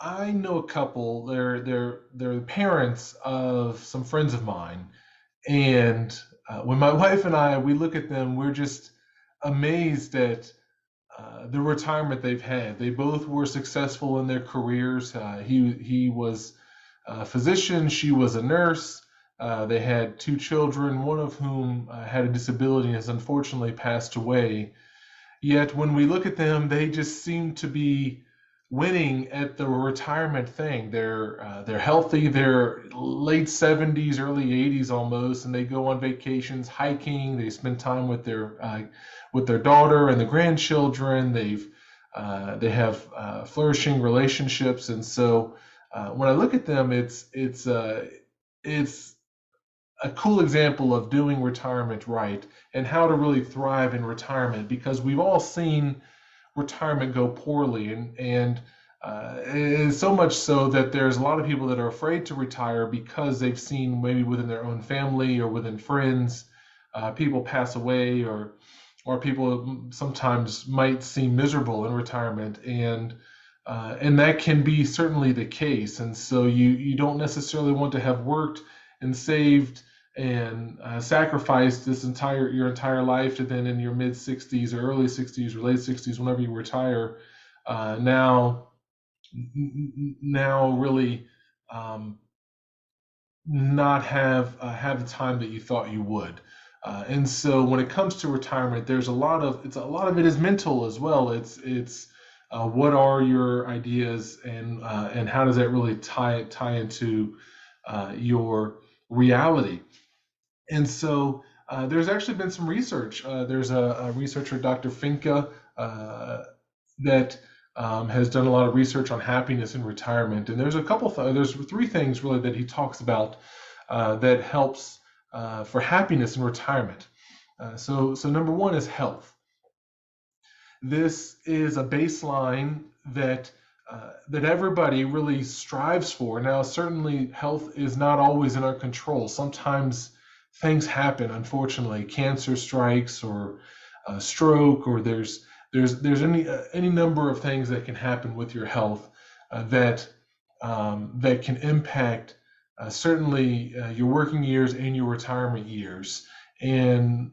I know a couple. They're the parents of some friends of mine, and when my wife and I we look at them, we're just amazed at the retirement they've had. They both were successful in their careers. He was a physician, she was a nurse. They had two children, one of whom had a disability and has unfortunately passed away. Yet when we look at them, they just seem to be winning at the retirement thing. They're healthy. They're late 70s, early 80s almost, and they go on vacations, hiking. They spend time with their daughter and the grandchildren. They have flourishing relationships, and so when I look at them, it's a cool example of doing retirement right and how to really thrive in retirement because we've all seen retirement go poorly and so much so that there's a lot of people that are afraid to retire because they've seen maybe within their own family or within friends people pass away or people sometimes might seem miserable in retirement and that can be certainly the case. And so you don't necessarily want to have worked and saved and sacrificed your entire life to then in your mid 60s or early 60s or late 60s, whenever you retire, now really um, not have the time that you thought you would. And so when it comes to retirement, there's a lot of it is mental as well. It's what are your ideas and how does that really tie into your reality? And so there's actually been some research. There's a researcher, Dr. Finke, that has done a lot of research on happiness in retirement. And there's three things really that he talks about that helps for happiness in retirement. So number one is health. This is a baseline that everybody really strives for. Now, certainly, health is not always in our control. Sometimes things happen. Unfortunately, cancer strikes, or stroke, or there's any number of things that can happen with your health that can impact certainly your working years and your retirement years. And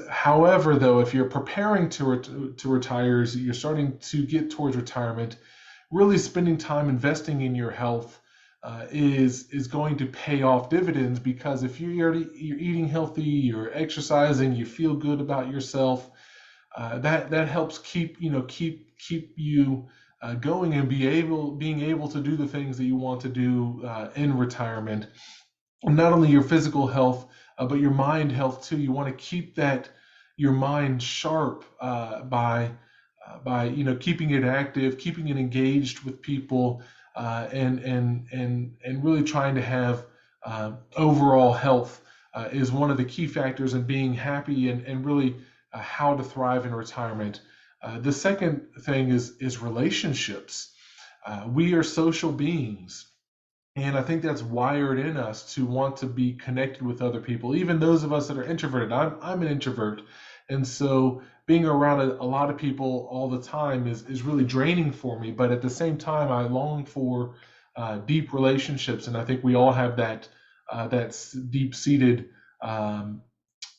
however, though, if you're preparing to retire, you're starting to get towards retirement, really spending time investing in your health is going to pay off dividends because if you're eating healthy, you're exercising, you feel good about yourself, that helps keep you going and being able to do the things that you want to do in retirement. Not only your physical health, but your mind health too. You want to keep that your mind sharp by keeping it active, keeping it engaged with people, and really trying to have overall health is one of the key factors in being happy and really how to thrive in retirement. The second thing is relationships. We are social beings. And I think that's wired in us to want to be connected with other people, even those of us that are introverted. I'm an introvert. And so being around a lot of people all the time is really draining for me. But at the same time, I long for deep relationships. And I think we all have that deep seated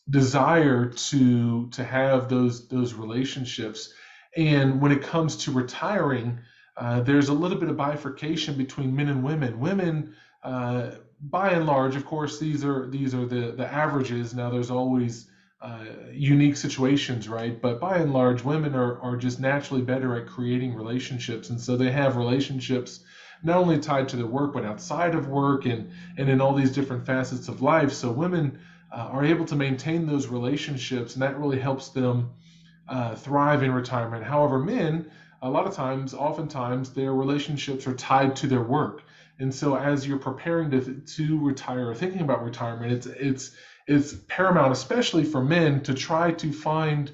desire to have those relationships. And when it comes to retiring, there's a little bit of bifurcation between men and women. Women, by and large, of course, these are the averages. Now, there's always unique situations, right? But by and large, women are just naturally better at creating relationships, and so they have relationships not only tied to their work, but outside of work and in all these different facets of life. So women are able to maintain those relationships, and that really helps them thrive in retirement. However, men, a lot of times, oftentimes, their relationships are tied to their work. And so, as you're preparing to retire or thinking about retirement, it's paramount, especially for men, to try to find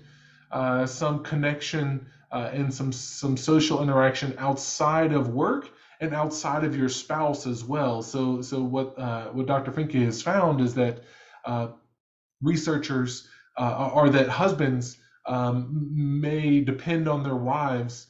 some connection and some social interaction outside of work and outside of your spouse as well. So what Dr. Finke has found is that uh, researchers are that husbands may depend on their wives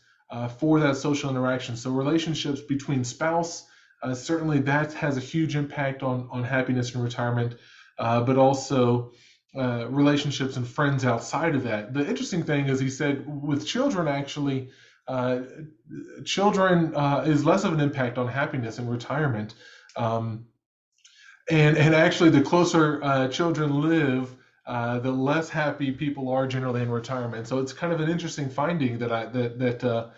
for that social interaction. So relationships between spouse, certainly that has a huge impact on happiness in retirement, but also relationships and friends outside of that. The interesting thing is he said with children, actually, uh, children is less of an impact on happiness in retirement. Um, and actually, the closer children live, the less happy people are generally in retirement. So it's kind of an interesting finding that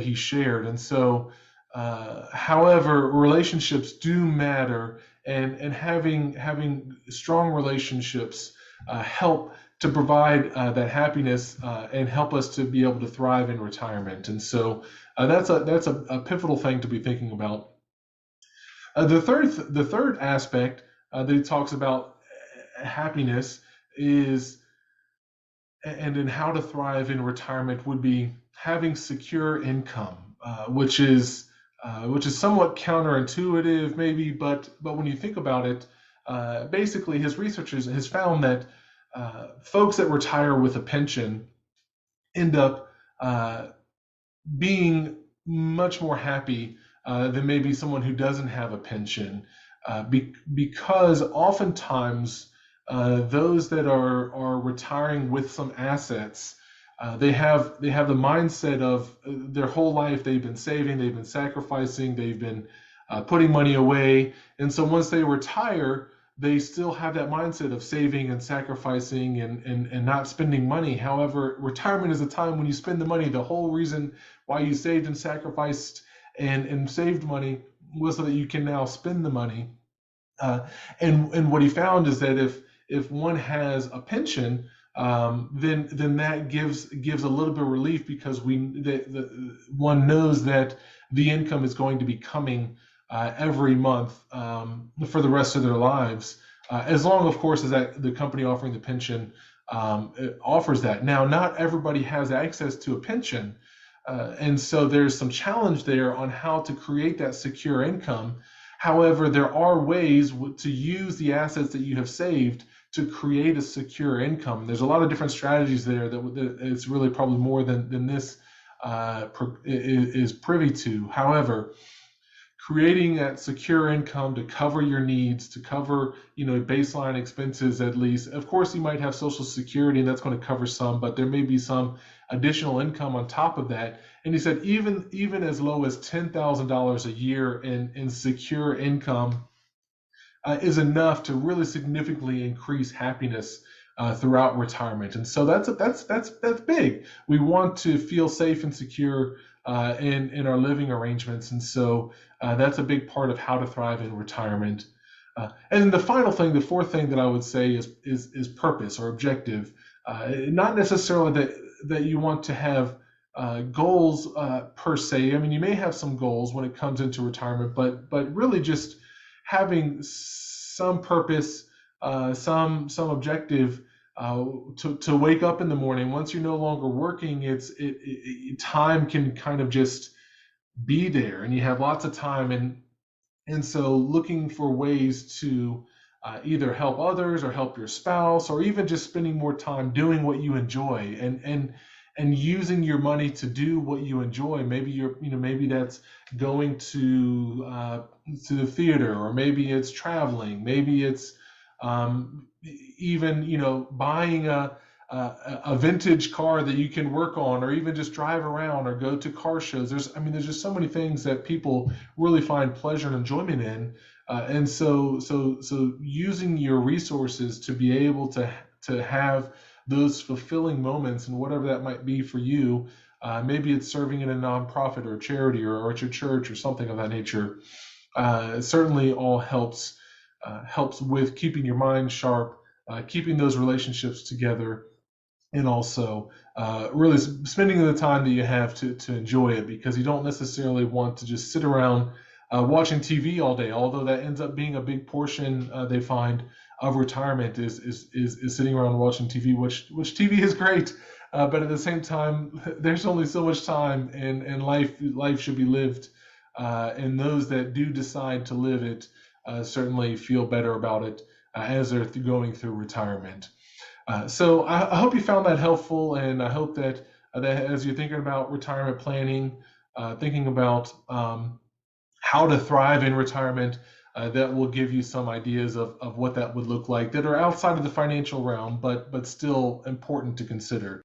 he shared. And so, however, relationships do matter, and having strong relationships help to provide that happiness and help us to be able to thrive in retirement. And so that's a pivotal thing to be thinking about. The third aspect that he talks about happiness is and in how to thrive in retirement would be having secure income, which is somewhat counterintuitive maybe, but when you think about it, basically his researchers has found that folks that retire with a pension end up uh, being much more happy than maybe someone who doesn't have a pension, because oftentimes those that are retiring with some assets, they have the mindset of their whole life they've been saving, they've been sacrificing, they've been putting money away, and so once they retire, they still have that mindset of saving and sacrificing and not spending money. However, retirement is a time when you spend the money. The whole reason why you saved and sacrificed and saved money was so that you can now spend the money. Uh, and what he found is that if one has a pension, then that gives a little bit of relief, because one knows that the income is going to be coming every month for the rest of their lives, as long, of course, as that the company offering the pension offers that. Now, not everybody has access to a pension, and so there's some challenge there on how to create that secure income. However, there are ways to use the assets that you have saved to create a secure income. There's a lot of different strategies there that it's really probably more than this is privy to. However, creating that secure income to cover your needs, to cover, baseline expenses at least. Of course, you might have Social Security, and that's going to cover some, but there may be some additional income on top of that. And he said even as low as $10,000 a year in secure income is enough to really significantly increase happiness throughout retirement. And so that's big. We want to feel safe and secure in our living arrangements, and so that's a big part of how to thrive in retirement. And then the final thing, the fourth thing that I would say is purpose or objective. Not necessarily that you want to have goals per se. I mean, you may have some goals when it comes into retirement, but really just having some purpose, some objective, to wake up in the morning. Once you're no longer working, time can kind of just be there, and you have lots of time, and so looking for ways to either help others or help your spouse, or even just spending more time doing what you enjoy, and using your money to do what you enjoy. Maybe that's going to the theater, or maybe it's traveling, maybe it's even buying a vintage car that you can work on, or even just drive around or go to car shows. There's just so many things that people really find pleasure and enjoyment in, and so using your resources to be able to have those fulfilling moments, and whatever that might be for you. Maybe it's serving in a nonprofit or a charity, or at your church or something of that nature. It certainly all helps with keeping your mind sharp, keeping those relationships together, and also really spending the time that you have to enjoy it, because you don't necessarily want to just sit around watching TV all day. Although that ends up being a big portion, they find, of retirement is sitting around watching TV, which TV is great, but at the same time, there's only so much time, and life should be lived, and those that do decide to live it certainly feel better about it as they're going through retirement. So I hope you found that helpful, and I hope that that as you're thinking about retirement planning, thinking about how to thrive in retirement, that will give you some ideas of what that would look like that are outside of the financial realm, but still important to consider.